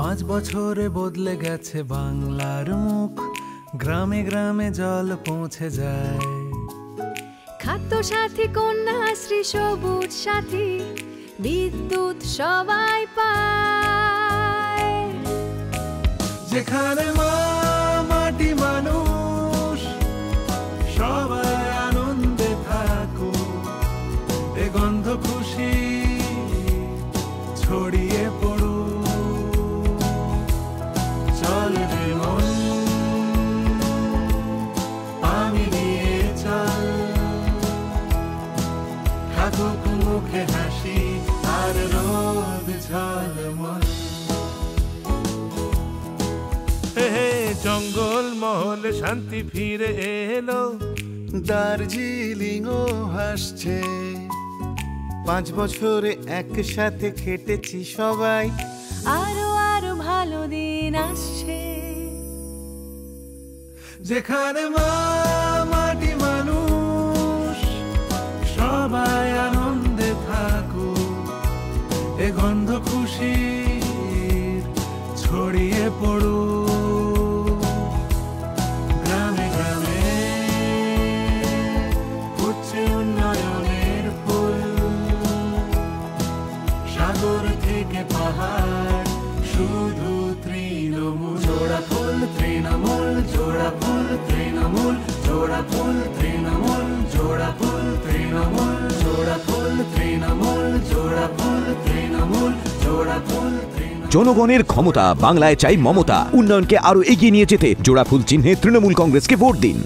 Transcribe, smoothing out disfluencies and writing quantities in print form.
5 বছরে বদলে গেছে বাংলার মুখ, গ্রামে গ্রামে জল পৌঁছে যায়। খাদ্য সাথী, কন্যাশ্রী, সবুজ সাথী, বিদ্যুৎ সবাই পায়। যেখানে মা মাটি মানুষ সবাই আনন্দে থাকুক, এ গন্ধ খুশি ছড়িয়ে পড়ুক। চল রে মন, আমি নিয়ে চল, থাকুক মুখে হাসি আর রোদ ঝলমল। জঙ্গল মহলে শান্তি ফিরে এলো, দার্জিলিং ও হাসছে। 5 বছরে একসাথে খেটেছি সবাই, আরো আরো ভালো দিন আসছে। যেখানে মা মাটি মানুষ সবাই আনন্দে থাকুক, এ গন্ধ খুশি ছড়িয়ে পড়ুক। গ্রামে গ্রামে ফুটছে উন্নয়নের ফুল, সাগর থেকে পাহাড় শুধু তৃণমূল। জোড়া ফুল তৃণমূল, জোড়া ফুল তৃণমূল, জোড়া ফুল তৃণমূল, জোড়া ফুল তৃণমূল, জোড়া ফুল তৃণমূল, জোড়া ফুল তৃণমূল, জোড়া ফুল তৃণমূল। জনগণের ক্ষমতা, বাংলায় চাই মমতা। উন্নয়নকে আরো এগিয়ে নিয়ে যেতে জোড়াফুল চিহ্নে তৃণমূল কংগ্রেসকে ভোট দিন।